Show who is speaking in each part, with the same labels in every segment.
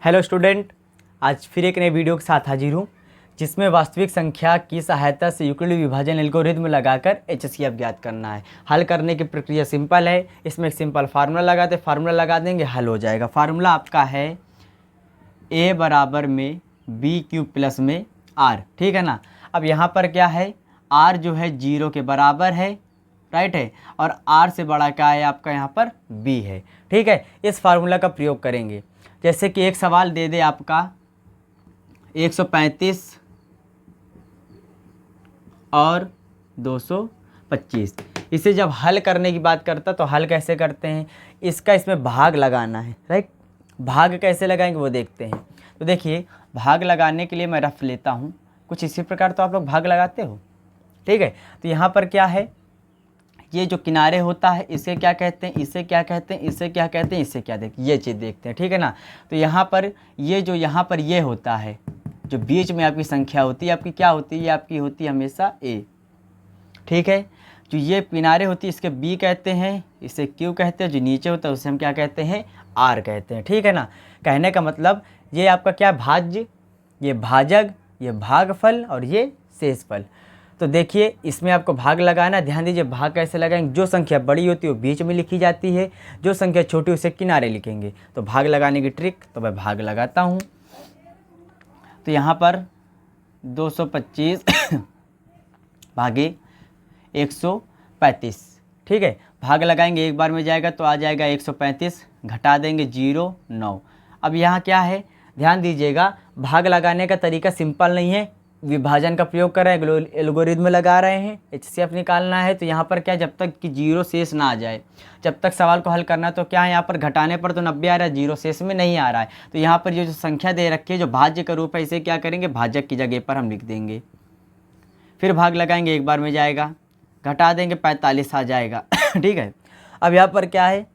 Speaker 1: Hello student, आज फिर एक नए वीडियो के साथ हाजिर हूँ जिसमें वास्तविक संख्या की सहायता से यूक्लिड विभाजन एल्गोरिथम लगाकर एचसीएफ ज्ञात करना है। हल करने की प्रक्रिया सिंपल है। इसमें एक सिंपल फार्मूला लगाते, फार्मूला लगा देंगे, हल हो जाएगा। फार्मूला आपका है a बराबर में बी क्यूब प्लस में आर, ठीक है ना। अब यहाँ पर क्या है, r जो है 0 के बराबर है, राइट है, और r से बड़ा क्या है आपका यहाँ पर b है, ठीक है। इस फार्मूला का प्रयोग करेंगे। जैसे कि एक सवाल दे दे आपका 135 और 225। इसे जब हल करने की बात करता तो हल कैसे करते हैं, इसमें भाग लगाना है, राइट। भाग कैसे लगाएंगे वो देखते हैं। तो देखिए, भाग लगाने के लिए मैं रफ लेता हूँ कुछ इसी प्रकार। तो आप लोग भाग लगाते हो, ठीक है। तो यहाँ पर क्या है, ये जो किनारे होता है इसे क्या कहते हैं, इसे क्या कहते हैं, इसे क्या कहते हैं, इसे क्या देखते हैं, ये चीज़ देखते हैं, ठीक है ना। तो यहाँ पर ये जो यहाँ पर ये होता है, जो बीच में आपकी संख्या होती है, आपकी क्या होती है, ये आपकी होती है हमेशा ए, ठीक है। जो ये किनारे होती है इसके बी कहते हैं, इसे क्यू कहते हैं। जो नीचे होता है उसे हम क्या कहते हैं, आर कहते हैं, ठीक है ना। कहने का मतलब ये आपका क्या, भाज्य, ये भाजक, ये भागफल और ये शेषफल। तो देखिए, इसमें आपको भाग लगाना। ध्यान दीजिए, भाग कैसे लगाएंगे। जो संख्या बड़ी होती है वो बीच में लिखी जाती है, जो संख्या छोटी उसे किनारे लिखेंगे। तो भाग लगाने की ट्रिक, तो मैं भाग लगाता हूँ। तो यहाँ पर 225 भागे 135, ठीक है। भाग लगाएंगे, एक बार में जाएगा तो आ जाएगा 135, घटा देंगे 0 9। अब यहाँ क्या है, ध्यान दीजिएगा, भाग लगाने का तरीका सिंपल नहीं है। विभाजन का प्रयोग कर रहे हैं, एल्गोरिथम लगा रहे हैं, एचसीएफ निकालना है। तो यहाँ पर क्या, जब तक कि 0 शेष ना आ जाए, जब तक सवाल को हल करना है। तो क्या है, यहाँ पर घटाने पर तो 90 आ रहा है, 0 शेष में नहीं आ रहा है। तो यहाँ पर ये जो संख्या दे रखी है, जो भाज्य का रूप है, इसे क्या करेंगे, भाजक की जगह पर हम लिख देंगे। फिर भाग लगाएंगे, एक बार में जाएगा, घटा देंगे 45 आ जाएगा ठीक है। अब यहाँ पर क्या है,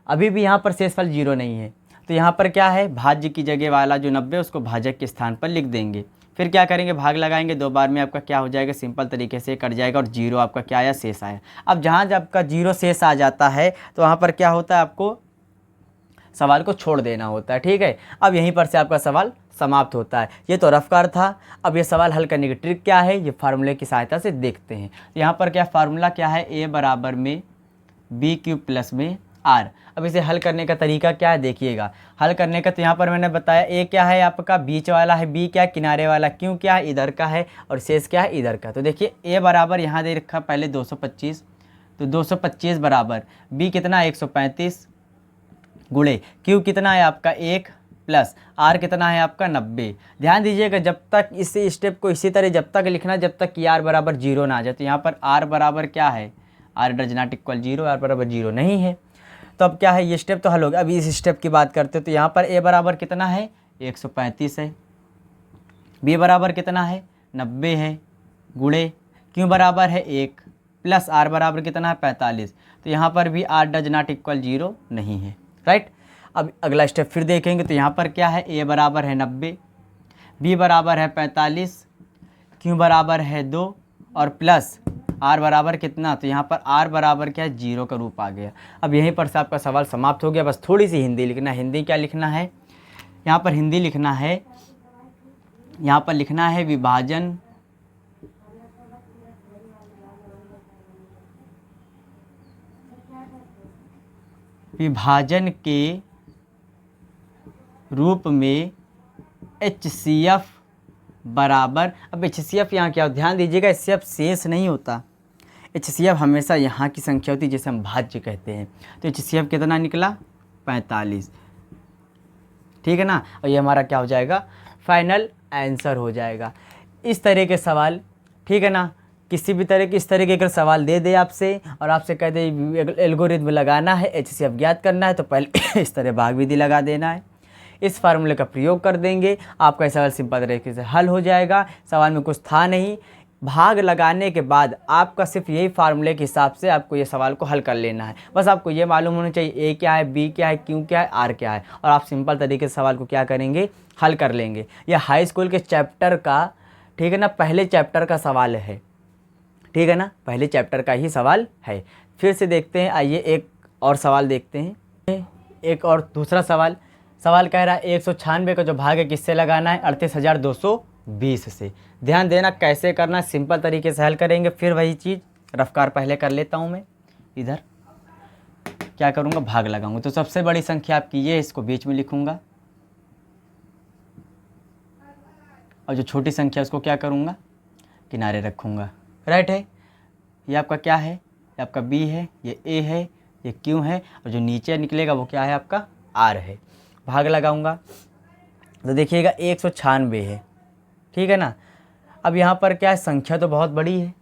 Speaker 1: अभी भी यहाँ पर शेषफल 0 नहीं है। तो यहाँ पर क्या है, भाज्य की जगह वाला जो 90 उसको भाजक के स्थान पर लिख देंगे। फिर क्या करेंगे, भाग लगाएंगे, दो बार में आपका क्या हो जाएगा, सिंपल तरीके से कट जाएगा और 0 आपका क्या आया, शेष आया। अब जहाँ जब आपका 0 शेष आ जाता है तो वहाँ पर क्या होता है, आपको सवाल को छोड़ देना होता है, ठीक है। अब यहीं पर से आपका सवाल समाप्त होता है। ये तो रफ्कार था। अब ये सवाल हल करने की ट्रिक क्या है, ये फार्मूले की सहायता से देखते हैं। तो यहाँ पर क्या फार्मूला क्या है, a बराबर में बी क्यूब प्लस में आर। अब इसे हल करने का तरीका क्या है, देखिएगा। हल करने का तो यहाँ पर मैंने बताया, ए क्या है आपका, बीच वाला है, बी क्या है, किनारे वाला, क्यों क्या है, इधर का है, और शेष क्या है, इधर का। तो देखिए, ए बराबर यहाँ दे रखा पहले 225, तो 225 बराबर बी कितना, 135 गुणे क्यू कितना है आपका 1 प्लस आर कितना है आपका 90। ध्यान दीजिएगा, जब तक इस स्टेप को इसी तरह जब तक लिखना, जब तक कि आर बराबर 0 ना आ जाए। तो यहाँ पर आर बराबर क्या है, R does not equal 0, R बराबर 0 नहीं है। तो अब क्या है, ये स्टेप तो हल हो गया। अभी इस स्टेप की बात करते हैं। तो यहाँ पर ए बराबर कितना है, 135 है, बी बराबर कितना है, 90 है, गुणे क्यू बराबर है 1 प्लस आर बराबर कितना है, 45। तो यहाँ पर भी आर डज नॉट इक्वल 0 नहीं है, राइट। अब अगला स्टेप फिर देखेंगे। तो यहाँ पर क्या है, ए बराबर है 90, बी बराबर है 45, क्यू बराबर है 2 और प्लस आर बराबर कितना, तो यहाँ पर आर बराबर क्या है, 0 का रूप आ गया। अब यहीं पर से आपका सवाल समाप्त हो गया। बस थोड़ी सी हिंदी लिखना है। हिंदी क्या लिखना है, यहाँ पर हिंदी लिखना है, यहाँ पर लिखना है विभाजन के रूप में HCF बराबर। अब HCF यहाँ क्या हो, ध्यान दीजिएगा, HCF शेष नहीं होता। HCF हमेशा यहाँ की संख्या होती है, जिसे हम भाज्य कहते हैं। तो HCF कितना निकला, 45, ठीक है ना। और ये हमारा क्या हो जाएगा, फाइनल आंसर हो जाएगा। इस तरह के सवाल, ठीक है ना, किसी भी तरह के इस तरह के अगर सवाल दे दे आपसे और आपसे कह दे एल्गोरिथम लगाना है, HCF ज्ञात करना है, तो पहले इस तरह भाग विधि लगा देना है। इस फार्मूले का प्रयोग कर देंगे, आपका सवाल सिंपल तरीके से हल हो जाएगा। सवाल में कुछ था नहीं। भाग लगाने के बाद आपका सिर्फ यही फार्मूले के हिसाब से आपको ये सवाल को हल कर लेना है। बस आपको ये मालूम होना चाहिए ए क्या है, बी क्या है, क्यू क्या है, आर क्या है, और आप सिंपल तरीके से सवाल को क्या करेंगे, हल कर लेंगे। यह हाई स्कूल के चैप्टर का, ठीक है ना, पहले चैप्टर का सवाल है, ठीक है ना, पहले चैप्टर का ही सवाल है। फिर से देखते हैं, आइए एक और सवाल देखते हैं। एक और दूसरा सवाल सवाल कह रहा है 196 का जो भाग है किससे लगाना है, 38,220 से। ध्यान देना कैसे करना, सिंपल तरीके से हल करेंगे। फिर वही चीज़ रफ्तार पहले कर लेता हूँ मैं, इधर क्या करूँगा, भाग लगाऊंगा। तो सबसे बड़ी संख्या आपकी ये, इसको बीच में लिखूँगा, और जो छोटी संख्या उसको क्या करूँगा, किनारे रखूँगा। राइट है, ये आपका क्या है, ये आपका बी है, ये ए है, ये क्यू है, और जो नीचे निकलेगा वो क्या है, आपका आर है। भाग लगाऊंगा तो देखिएगा 196 है, ठीक है ना। अब यहाँ पर क्या है, संख्या तो बहुत बड़ी है,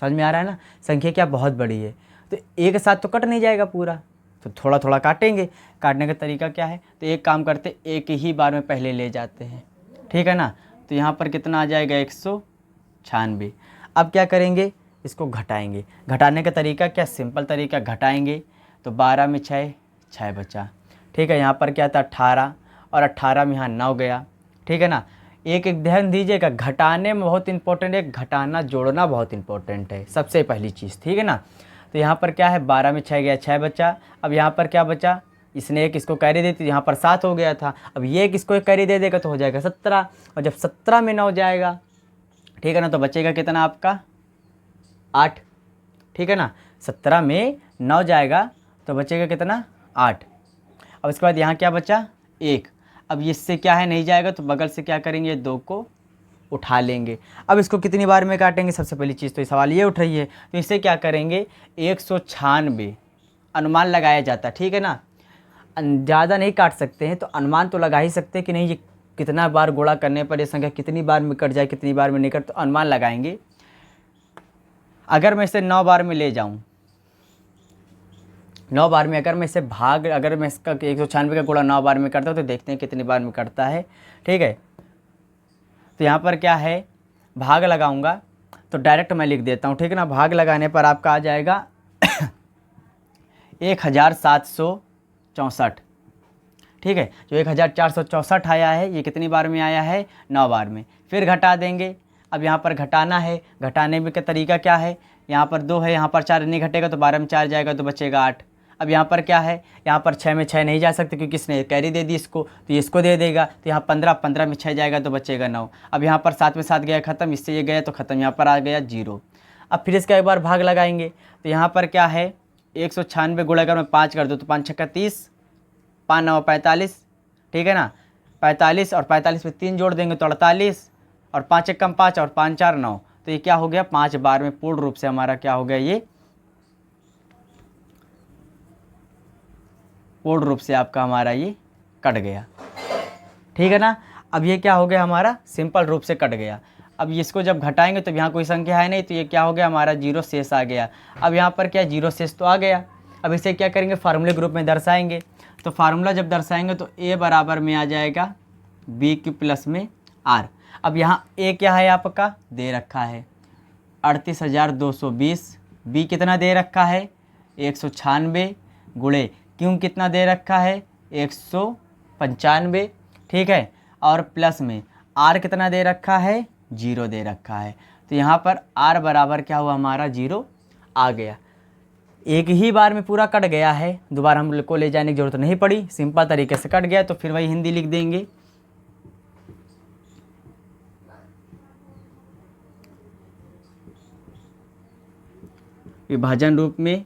Speaker 1: समझ में आ रहा है ना, संख्या क्या बहुत बड़ी है, तो एक साथ तो कट नहीं जाएगा पूरा, तो थोड़ा थोड़ा काटेंगे। काटने का तरीका क्या है, तो एक काम करते, एक ही बार में पहले ले जाते हैं, ठीक है ना। तो यहाँ पर कितना आ जाएगा, 196। अब क्या करेंगे, इसको घटाएंगे। घटाने का तरीका क्या, सिंपल तरीका, घटाएंगे तो 12 में 6, 6 बचा, ठीक है। यहाँ पर क्या था 18, और 18 में यहाँ 9 गया, ठीक है ना। एक ध्यान दीजिएगा, घटाने में बहुत इंपॉर्टेंट है, घटाना जोड़ना बहुत इंपॉर्टेंट है, सबसे पहली चीज़, ठीक है ना। तो यहाँ पर क्या है, 12 में 6 गया, 6 बचा। अब यहाँ पर क्या बचा, इसने एक इसको कैरी दी थी, यहाँ पर 7 हो गया था। अब ये एक इसको कैरी दे देगा तो हो जाएगा 17, और जब 17 में 9 जाएगा, ठीक है ना, तो बचेगा कितना आपका 8, ठीक है ना। 17 में 9 जाएगा तो बचेगा कितना 8। अब इसके बाद यहाँ क्या बचा 1। अब इससे क्या है, नहीं जाएगा तो बगल से क्या करेंगे, 2 को उठा लेंगे। अब इसको कितनी बार में काटेंगे, सबसे पहली चीज़ तो ये सवाल ये उठ रही है, तो इससे क्या करेंगे, 196 अनुमान लगाया जाता है, ठीक है ना। ज़्यादा नहीं काट सकते हैं तो अनुमान तो लगा ही सकते हैं कि नहीं ये कितना बार गुणा करने पर ये संख्या कितनी बार में कट जाए, कितनी बार में नहीं कट, तो अनुमान लगाएंगे। अगर मैं इसे 9 बार में ले जाऊं, 9 बार में अगर मैं इसे भाग, अगर मैं इसका 196 का गुणा 9 बार में करता हूँ तो देखते हैं कितनी बार में कटता है, ठीक है। तो यहाँ पर क्या है, भाग लगाऊंगा तो डायरेक्ट मैं लिख देता हूँ, ठीक है ना। भाग लगाने पर आपका आ जाएगा 1764, ठीक है। जो 1464 आया है ये कितनी बार में आया है, 9 बार में। फिर घटा देंगे। अब यहाँ पर घटाना है, घटाने में का तरीका क्या है, यहाँ पर 2 है, यहाँ पर 4 नहीं घटेगा तो 12 में 4 जाएगा तो बचेगा 8। अब यहाँ पर क्या है, यहाँ पर 6 में 6 नहीं जा सकते क्योंकि इसने कैरी दे दी इसको, तो ये इसको दे देगा, तो यहाँ 15, 15 में 6 जाएगा तो बचेगा 9। अब यहाँ पर 7 में 7 गया ख़त्म, इससे ये गया तो ख़त्म, यहाँ पर आ गया 0। अब फिर इसका एक बार भाग लगाएंगे तो यहाँ पर क्या है, 196 गुणा अगर मैं 5 कर दूँ तो 5 छक्का 30, 5 9 45, ठीक है ना। 45 और 45 में 3 जोड़ देंगे तो 48, और 5 1 कम 5 और 5 4 9, तो ये क्या हो गया, 5 बार में पूर्ण रूप से हमारा क्या हो गया, ये पूर्ण रूप से आपका हमारा ये कट गया, ठीक है ना। अब ये क्या हो गया, हमारा सिंपल रूप से कट गया। अब इसको जब घटाएंगे तो यहाँ कोई संख्या है नहीं, तो ये क्या हो गया, हमारा 0 शेष आ गया। अब यहाँ पर क्या 0 शेष तो आ गया। अब इसे क्या करेंगे, फार्मूले ग्रुप में दर्शाएंगे। तो फार्मूला जब दर्शाएंगे तो a बराबर में आ जाएगा BQ प्लस में R। अब यहाँ a क्या है आपका, दे रखा है 38,220, B कितना दे रखा है 196, गुणे Q कितना दे रखा है 195, ठीक है, और प्लस में R कितना दे रखा है 0 दे रखा है। तो यहाँ पर R बराबर क्या हुआ, हमारा 0 आ गया। एक ही बार में पूरा कट गया है, दोबारा हम लोग को ले जाने की जरूरत नहीं पड़ी, सिंपल तरीके से कट गया। तो फिर वही हिंदी लिख देंगे, विभाजन रूप में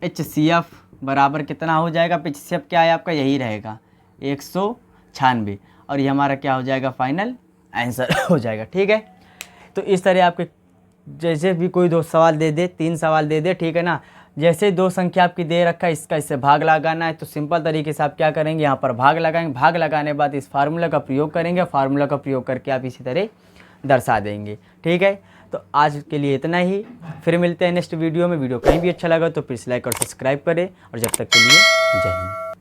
Speaker 1: HCF बराबर कितना हो जाएगा, HCF क्या है आपका, यही रहेगा 196, और ये हमारा क्या हो जाएगा, फाइनल आंसर हो जाएगा, ठीक है। तो इस तरह आपके जैसे भी कोई 2 सवाल दे दे, 3 सवाल दे दे, ठीक है ना, जैसे 2 संख्या आपकी दे रखा है, इसका इससे भाग लगाना है, तो सिंपल तरीके से आप क्या करेंगे, यहाँ पर भाग लगाएंगे। भाग लगाने के बाद इस फार्मूला का प्रयोग करेंगे, फार्मूला का प्रयोग करके आप इसी तरह दर्शा देंगे, ठीक है। तो आज के लिए इतना ही, फिर मिलते हैं नेक्स्ट वीडियो में। वीडियो कहीं भी अच्छा लगा तो प्लीज़ लाइक और सब्सक्राइब करें, और जब तक के लिए जय हिंद।